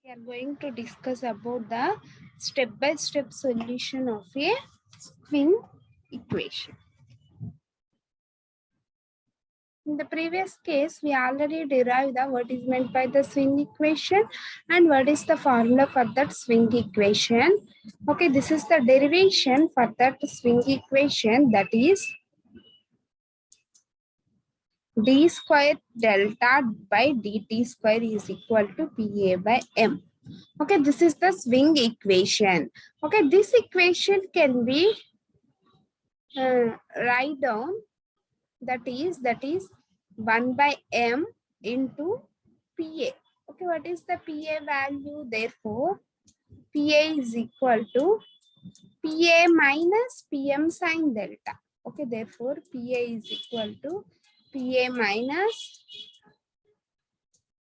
We are going to discuss about the step-by-step solution of a swing equation. In the previous case, we already derived what is meant by the swing equation and what is the formula for that swing equation. Okay, this is the derivation for that swing equation, that is d square delta by dt square is equal to PA by M. Okay, this is the swing equation. Okay, this equation can be write down, that is 1 by M into PA. Okay, what is the PA value? Therefore, PA is equal to PA minus PM sine delta. Okay, therefore, PA is equal to PA minus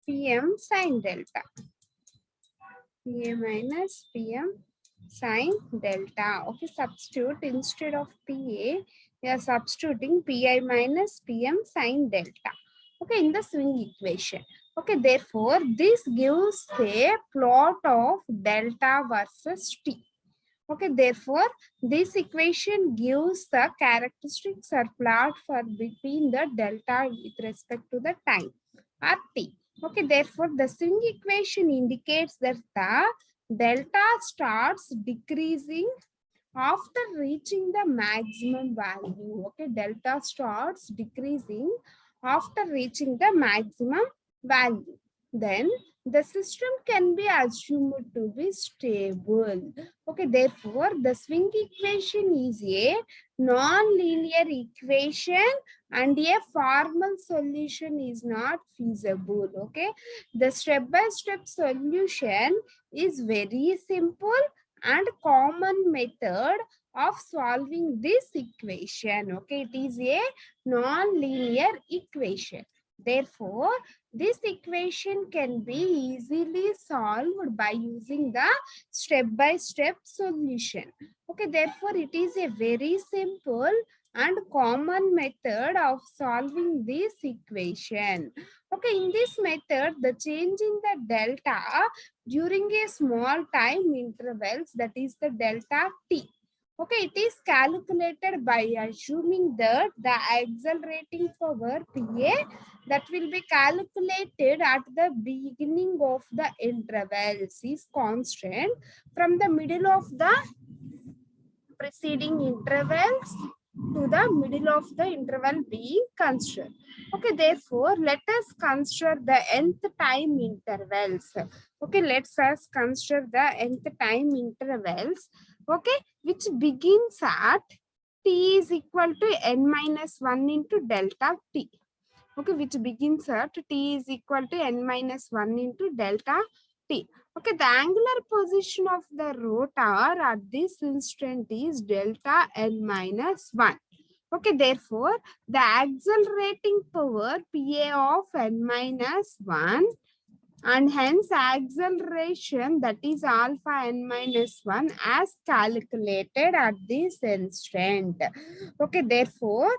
PM sine delta. PA minus PM sine delta. Okay, substitute instead of PA, we are substituting PI minus PM sine delta. Okay, in the swing equation. Okay, therefore, this gives a plot of delta versus T. Okay, therefore, this equation gives the characteristics or plot for between the delta with respect to the time or T. Okay, therefore, the swing equation indicates that the delta starts decreasing after reaching the maximum value. Okay, delta starts decreasing after reaching the maximum value. Then the system can be assumed to be stable. Okay, therefore, the swing equation is a non-linear equation and a formal solution is not feasible. Okay, the step-by-step solution is very simple and common method of solving this equation. Okay, it is a non-linear equation. Therefore, this equation can be easily solved by using the step-by-step solution. Okay, therefore, it is a very simple and common method of solving this equation. Okay, in this method, the change in the delta during a small time intervals, that is the delta T. Okay, it is calculated by assuming that the accelerating power PA that will be calculated at the beginning of the intervals is constant from the middle of the preceding intervals to the middle of the interval being considered. Okay, therefore, let us consider the nth time intervals. Okay, let's us consider the nth time intervals. Okay, which begins at t is equal to n minus 1 into delta t. Okay, which begins at t is equal to n minus 1 into delta t. Okay, the angular position of the rotor at this instant is delta n minus 1. Okay, therefore, the accelerating power PA of n minus 1 and hence acceleration, that is alpha n minus 1, as calculated at this instant. Okay, therefore,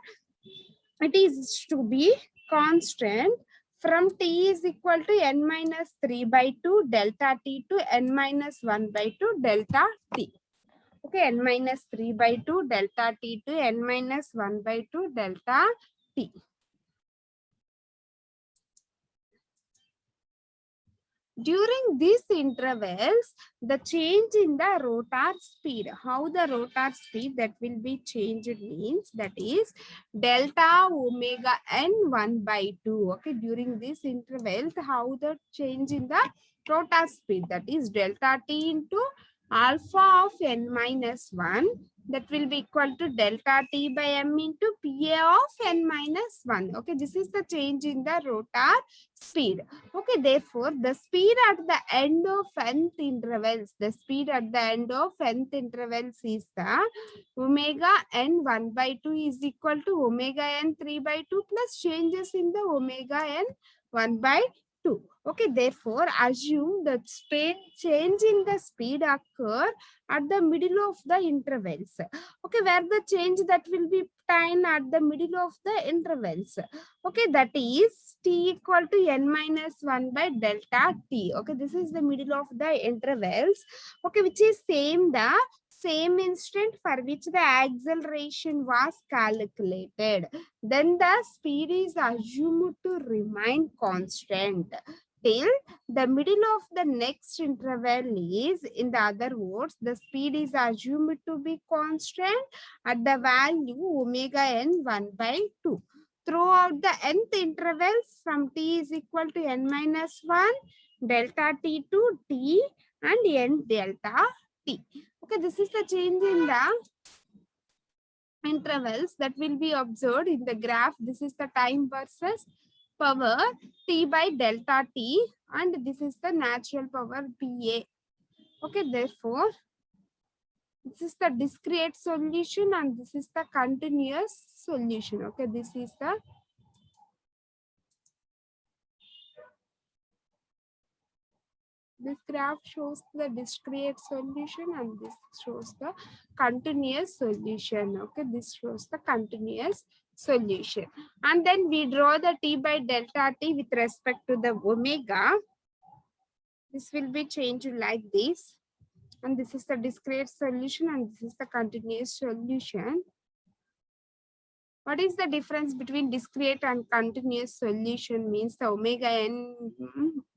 it is to be constant from t is equal to n minus 3 by 2 delta t to n minus 1 by 2 delta t. Okay, n minus 3 by 2 delta t to n minus 1 by 2 delta t. During these intervals, the change in the rotor speed, how the rotor speed that will be changed means, that is delta omega n 1 by 2. Okay, during this interval, how the change in the rotor speed, that is delta t into alpha of n minus 1, that will be equal to delta t by m into PA of n minus 1. Okay, this is the change in the rotor speed. Okay, therefore, the speed at the end of nth intervals, the speed at the end of nth intervals is the omega n 1 by 2 is equal to omega n 3 by 2 plus changes in the omega n 1 by 2. Okay, therefore assume that change in the speed occur at the middle of the intervals. Okay, where the change that will be time at the middle of the intervals. Okay, that is t equal to n minus 1 by delta t. Okay, this is the middle of the intervals. Okay, which is same instant for which the acceleration was calculated. Then the speed is assumed to remain constant till the middle of the next interval is, in the other words, the speed is assumed to be constant at the value omega n 1 by 2. Throughout the nth intervals from t is equal to n minus 1, delta t to t and n delta t. Okay, this is the change in the intervals that will be observed in the graph. This is the time versus power t by delta t, and this is the natural power PA. Okay, therefore, this is the discrete solution and this is the continuous solution. Okay, this is the this graph shows the discrete solution and this shows the continuous solution. Okay, this shows the continuous solution. And then we draw the t by delta t with respect to the omega. This will be changed like this. And this is the discrete solution and this is the continuous solution. What is the difference between discrete and continuous solution? Means the omega n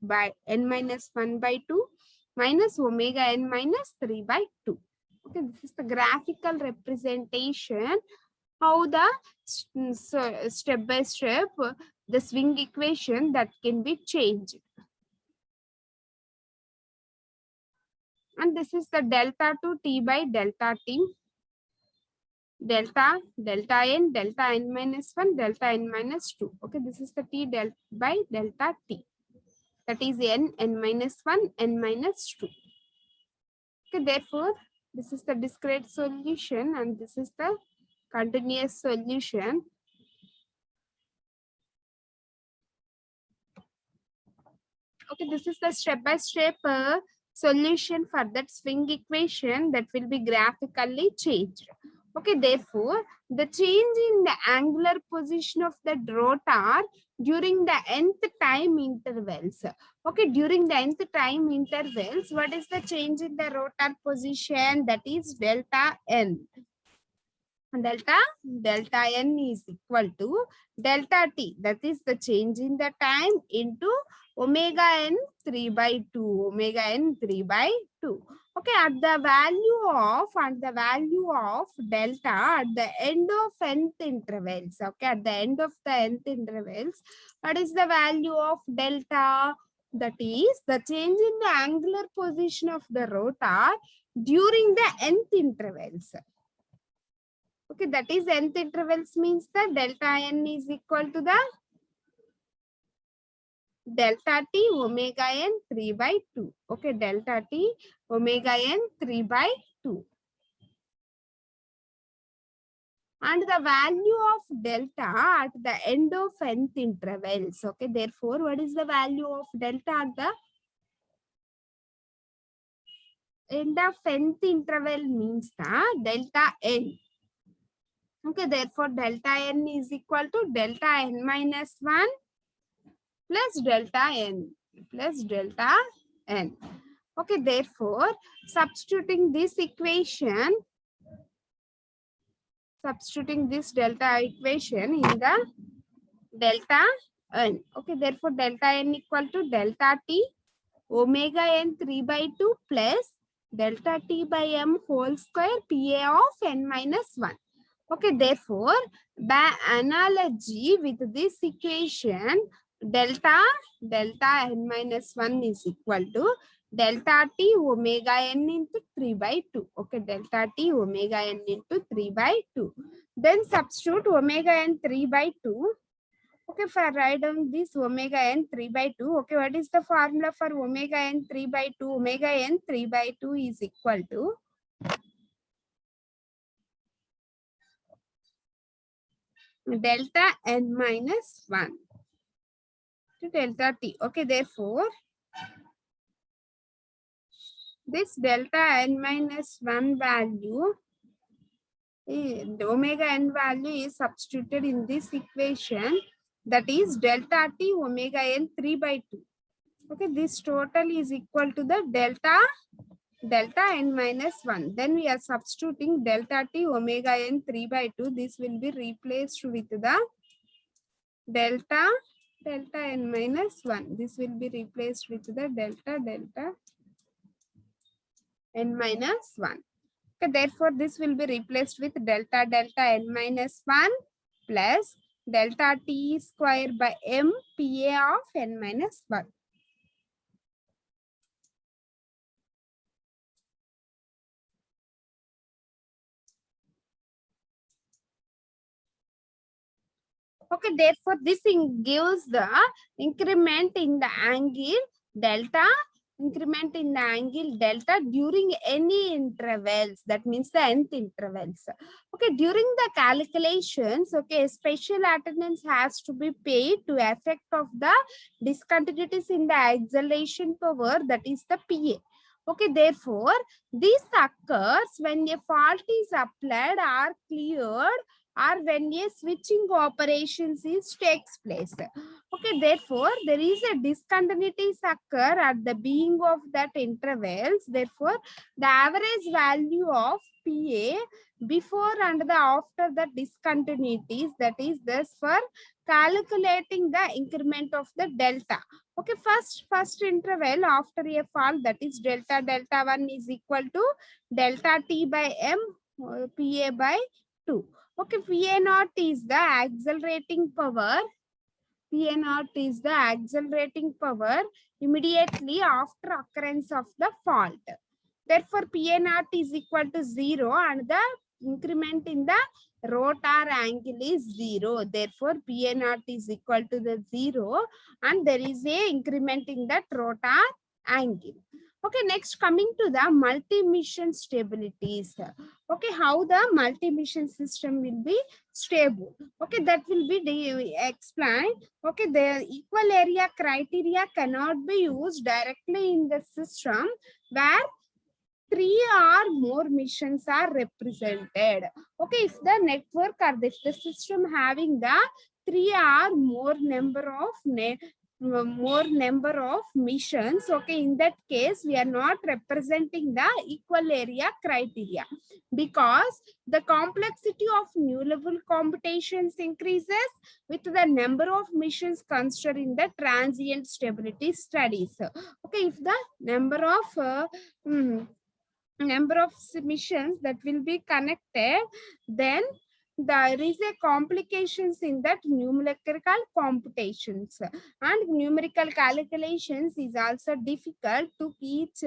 by n minus 1 by 2 minus omega n minus 3 by 2. Okay, this is the graphical representation how the step by step the swing equation that can be changed. And this is the delta to t by delta t. Delta n minus 1, delta n minus 2. Okay, this is the t by delta t. That is n minus 1, n minus 2. Okay, therefore, this is the discrete solution and this is the continuous solution. Okay, this is the step-by-step solution for that swing equation that will be graphically changed. Okay, therefore, the change in the angular position of the rotor during the nth time intervals. Okay, during the nth time intervals, what is the change in the rotor position? That is delta n. Delta n is equal to delta t. That is the change in the time into omega n 3 by 2. Omega n 3 by 2. Okay, at the value of delta at the end of nth intervals. Okay, at the end of the nth intervals, what is the value of delta? That is the change in the angular position of the rotor during the nth intervals. Okay, that is nth intervals means the delta n is equal to the delta t omega n 3 by 2. Okay, delta t omega n 3 by 2. And the value of delta at the end of nth intervals. Okay, therefore, what is the value of delta at the end of nth interval means the delta n. Okay, therefore, delta n is equal to delta n minus 1 plus delta n. Okay, therefore, substituting this delta equation in the delta n. Okay, therefore, delta n equal to delta t omega n 3 by 2 plus delta t by m whole square PA of n minus 1. Okay, therefore, by analogy with this equation, delta n minus 1 is equal to delta t omega n into 3 by 2. Okay, delta t omega n into 3 by 2. Then substitute omega n 3 by 2. Okay, for write down this omega n 3 by 2. Okay, what is the formula for omega n 3 by 2? Omega n 3 by 2 is equal to delta n minus 1. to delta t. Okay, therefore, this delta n minus 1 value, the omega n value is substituted in this equation, that is delta t omega n 3/2. Okay, this total is equal to the delta n minus 1. Then we are substituting delta t omega n 3/2. This will be replaced with the delta n minus 1. This will be replaced with the delta n minus 1. Okay, therefore, this will be replaced with delta n minus 1 plus delta t square by m pa of n minus 1. Okay, therefore, this gives the increment in the angle delta, during any intervals. That means the nth intervals. Okay, during the calculations, okay, special attendance has to be paid to effect of the discontinuities in the acceleration power, that is the PA. Okay, therefore, this occurs when a fault is applied or cleared, or when a switching operations takes place. Okay, therefore, there is a discontinuities occur at the beginning of that intervals. Therefore, the average value of PA before and the after the discontinuities, that is thus for calculating the increment of the delta. Okay, first interval after a fall, that is delta 1 is equal to delta t by m PA by 2. Okay, PA naught is the accelerating power. PA naught is the accelerating power immediately after occurrence of the fault. Therefore, PA naught is equal to 0 and the increment in the rotor angle is 0. Therefore, PA naught is equal to the 0 and there is a increment in that rotor angle. Okay, next coming to the multi-mission stabilities. Okay, how the multi-mission system will be stable. Okay, that will be explained. Okay, the equal area criteria cannot be used directly in the system where 3 or more missions are represented. Okay, if the network or if the system having the 3 or more number of missions, okay, in that case we are not representing the equal area criteria, because the complexity of new level computations increases with the number of missions considered in the transient stability studies. Okay, if the number of missions that will be connected, then there is a complications in that numerical computations, and numerical calculations is also difficult to each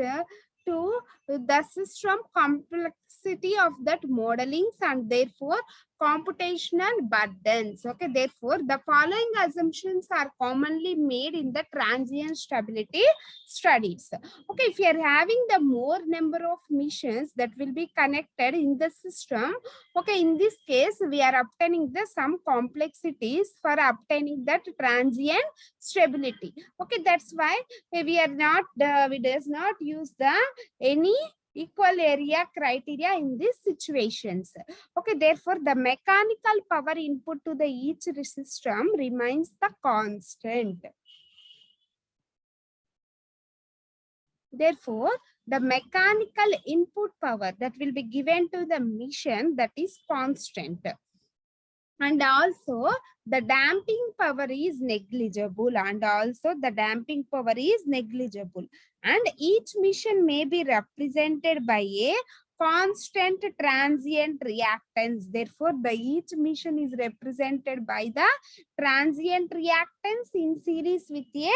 to the system complexity of that modelings and therefore computational burdens. Okay, therefore the following assumptions are commonly made in the transient stability studies. Okay, if you are having the more number of missions that will be connected in the system, okay, in this case we are obtaining the some complexities for obtaining that transient stability. Okay, that's why we are not we does not use the any equal area criteria in these situations. Okay, therefore the mechanical power input to the each system remains the constant. Therefore, the mechanical input power that will be given to the mission, that is constant. And also the damping power is negligible, and each mission may be represented by a constant transient reactance. Therefore, the each mission is represented by the transient reactance in series with a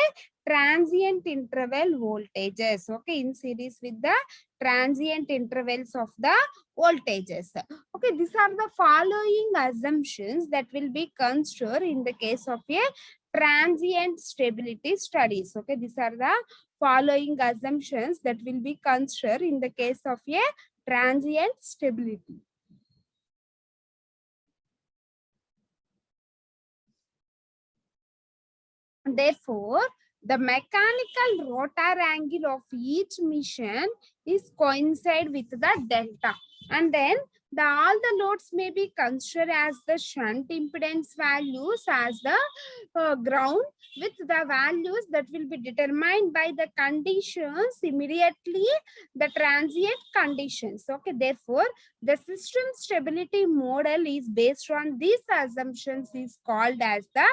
transient interval voltages. Okay, in series with the transient intervals of the voltages. Okay, these are the following assumptions that will be considered in the case of a transient stability studies. Okay, these are the following assumptions that will be considered in the case of a transient stability. Therefore, the mechanical rotor angle of each mission is coincide with the delta. And then all the loads may be considered as the shunt impedance values as the ground with the values that will be determined by the conditions immediately, the transient conditions. Okay, therefore, the system stability model is based on these assumptions is called as the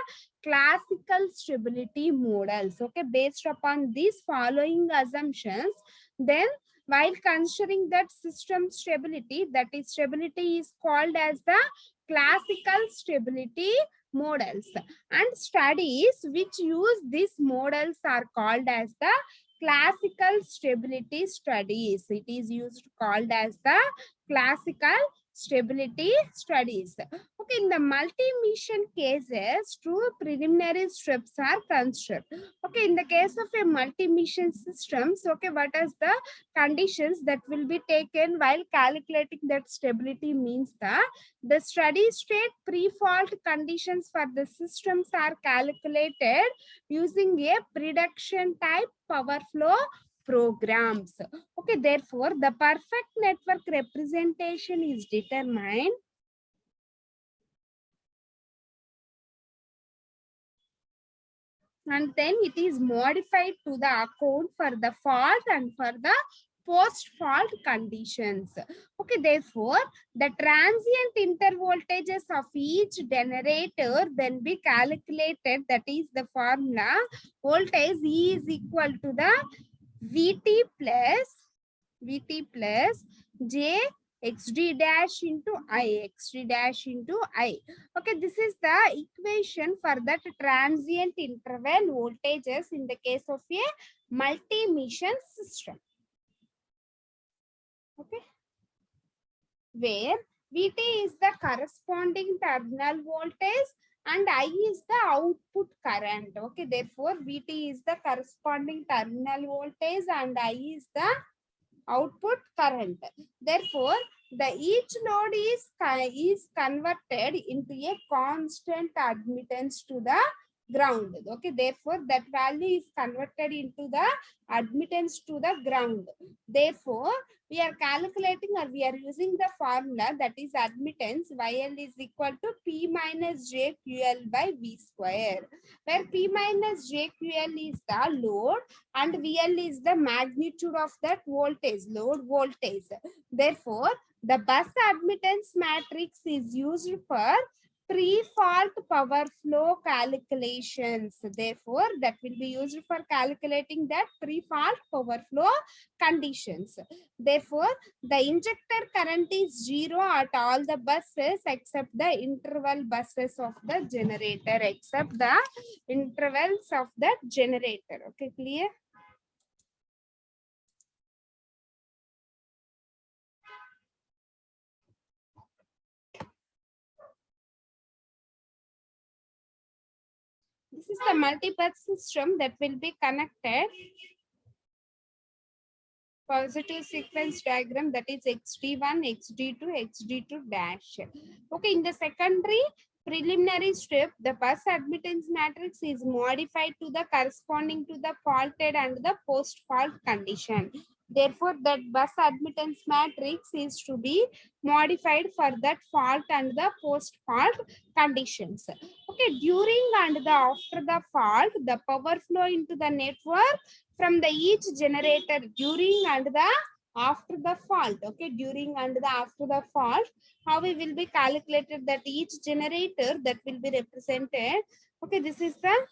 classical stability models. Okay, based upon these following assumptions, then while considering that system stability, that is stability is called as the classical stability models, and studies which use these models are called as the classical stability studies. It is used called as the classical stability studies. Okay, in the multi-mission cases, two preliminary steps are considered. Okay, in the case of a multi-mission systems, okay, what is the conditions that will be taken while calculating that stability means the steady state pre-fault conditions for the systems are calculated using a prediction type power flow programs. Okay, therefore, the perfect network representation is determined and then it is modified to the account for the fault and for the post-fault conditions. Okay, therefore, the transient intervoltages of each generator then be calculated. That is the formula. Voltage E is equal to the VT plus J XD dash into I, XD dash into I. Okay, this is the equation for that transient interval voltages in the case of a multi-mission system. Okay, where VT is the corresponding terminal voltage and I is the output current. Okay, therefore VT is the corresponding terminal voltage and I is the output current. Therefore, the each load is converted into a constant admittance to the ground. Okay, therefore that value is converted into the admittance to the ground. Therefore, we are calculating or we are using the formula that is admittance YL is equal to P minus JQL by V square, where P minus JQL is the load and VL is the magnitude of that voltage, load voltage. Therefore, the bus admittance matrix is used for pre-fault power flow calculations. Therefore, that will be used for calculating that pre-fault power flow conditions. Therefore, the injector current is 0 at all the buses except the interval buses of the generator, except the intervals of the generator. Okay, clear? This is the multi-path system that will be connected. Positive sequence diagram, that is XD1, XD2, XD2 dash. Okay, in the secondary preliminary step, the bus admittance matrix is modified to the corresponding to the faulted and the post-fault condition. Therefore, that bus admittance matrix is to be modified for that fault and the post-fault conditions. Okay, during and the after the fault, the power flow into the network from the each generator during and the after the fault. Okay, during and the after the fault, how we will be calculated that each generator that will be represented. Okay, this is the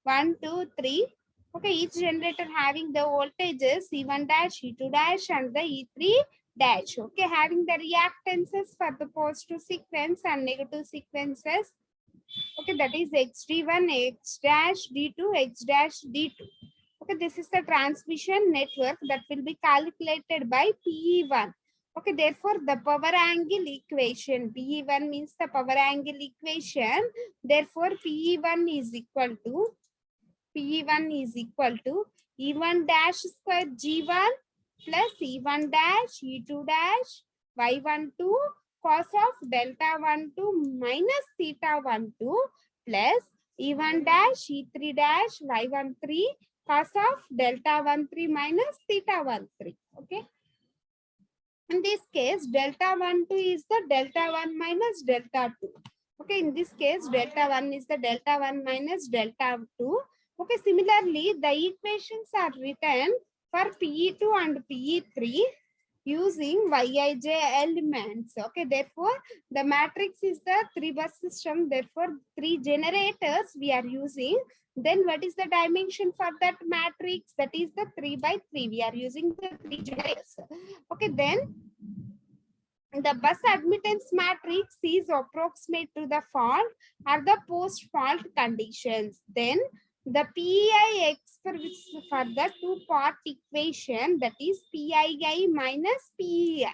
1, 2, 3. Okay, each generator having the voltages E1 dash, E2 dash and the E3 dash. Okay, having the reactances for the positive sequence and negative sequences. Okay, that is XD1, X dash, D2, X dash, D2. Okay, this is the transmission network that will be calculated by PE1. Okay, therefore the power angle equation, PE1 means the power angle equation. Therefore, PE1 is equal to E1 dash square G1 plus E1 dash E2 dash Y12 cos of delta 12 minus theta 12 plus E1 dash, E3 dash, Y13 cos of delta 13 minus theta 13. Okay. In this case, delta 12 is the delta 1 minus delta 2. Okay, in this case, delta 1 is the delta 1 minus delta 2. Okay, similarly, the equations are written for PE2 and PE3 using Yij elements. Okay, therefore, the matrix is the 3-bus system. Therefore, 3 generators we are using. Then what is the dimension for that matrix? That is the 3 by 3. We are using the 3 generators. Okay, then the bus admittance matrix is approximate to the fault or the post-fault conditions. Then the PIX for the two-part equation, that is PII minus PEI.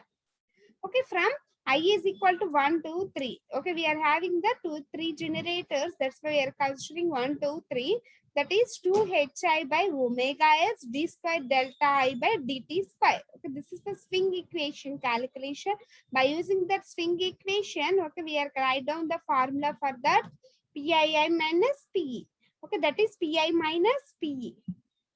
Okay, from I is equal to 1, 2, 3. Okay, we are having the 3 generators. That's why we are considering 1, 2, 3. That is 2hi by omega s d square delta I by dt square. Okay, this is the swing equation calculation. By using that swing equation, okay, we are write down the formula for that PII minus PE. Okay, that is PI minus PE.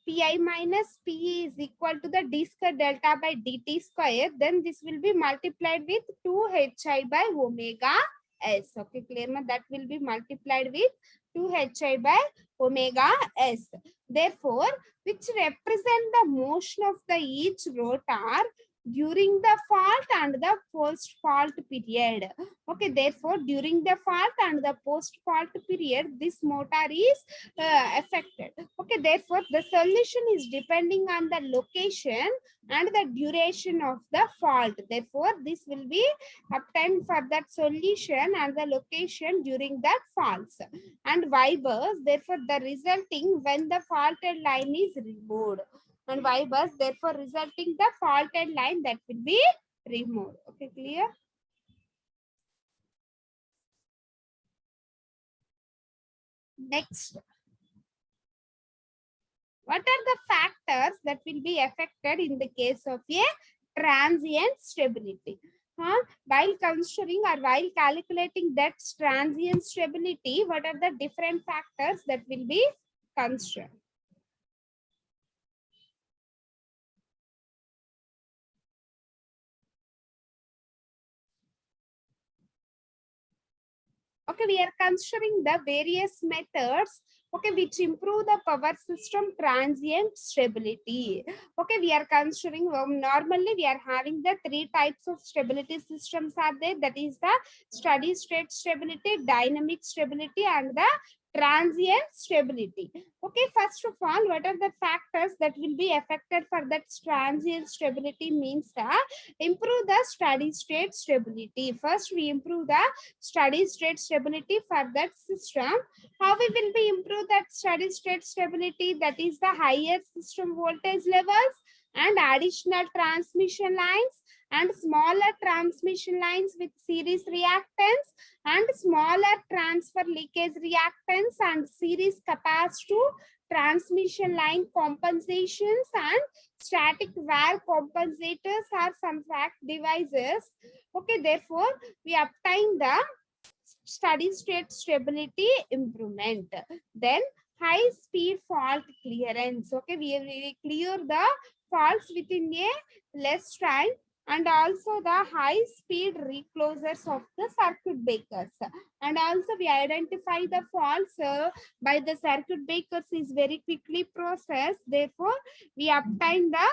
Pi minus Pe is equal to the d square delta by dt square. Then this will be multiplied with 2hi by omega s. Okay, clear? That will be multiplied with 2hi by omega s. Therefore, which represent the motion of the each rotor during the fault and the post fault period. Okay, therefore, during the fault and the post fault period, this motor is affected. Okay, therefore, the solution is depending on the location and the duration of the fault. Therefore, this will be obtained for that solution and the location during that faults. And Y-bus, therefore, the resulting when the faulted line is removed. And Y-bus, therefore, resulting the faulted line that will be removed. Okay, clear? Next. What are the factors that will be affected in the case of a transient stability? While considering or while calculating that transient stability, what are the different factors that will be considered? Okay, we are considering the various methods, okay, which improve the power system transient stability. Okay, we are considering, normally we are having the 3 types of stability systems are there. That is the steady state stability, dynamic stability, and the transient stability. Okay, first of all, what are the factors that will be affected for that transient stability? Means improve the steady state stability. First, we improve the steady state stability for that system. How we will be improve that steady state stability? That is the higher system voltage levels and additional transmission lines and smaller transmission lines with series reactance and smaller transfer leakage reactance and series capacitive transmission line compensations and static wire compensators are some fact devices. Okay, therefore, we obtain the steady state stability improvement. Then high speed fault clearance. Okay, we clear the faults within a less time, and also the high speed reclosers of the circuit breakers. And also we identify the faults by the circuit breakers is very quickly processed. Therefore, we obtain the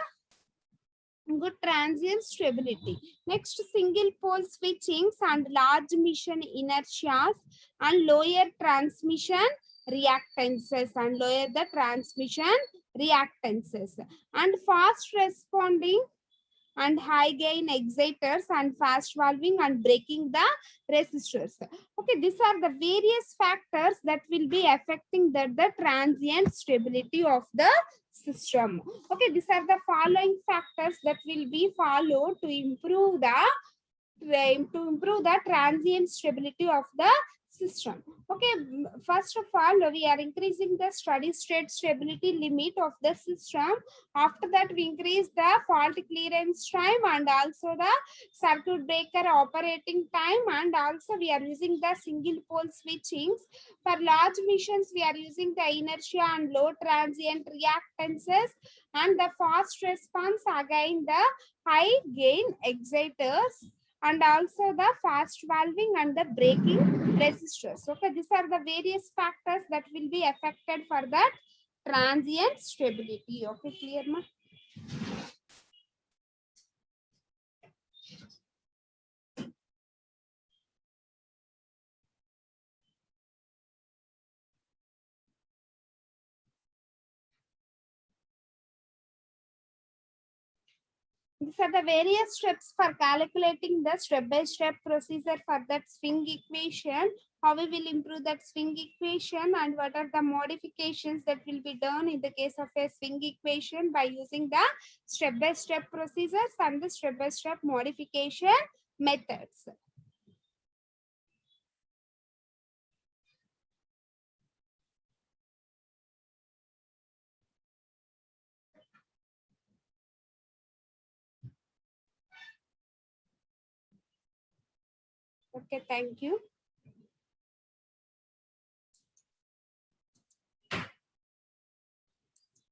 good transient stability. Next, single pole switchings and large mission inertias and lower transmission reactances and lower the transmission reactances and fast responding and high gain exciters and fast valving and breaking the resistors. Okay, these are the various factors that will be affecting the transient stability of the system. Okay, these are the following factors that will be followed to improve the transient stability of the system. Okay, first of all, we are increasing the steady state stability limit of the system. After that, we increase the fault clearance time and also the circuit breaker operating time, and also we are using the single pole switchings. For large missions, we are using the inertia and low transient reactances, and the fast response, again the high gain exciters, and also the fast valving and the braking resistors. Okay, these are the various factors that will be affected for that transient stability. Okay, clear ma? These are the various steps for calculating the step-by-step procedure for that swing equation. How we will improve that swing equation and what are the modifications that will be done in the case of a swing equation by using the step-by-step procedures and the step-by-step modification methods. Okay, thank you.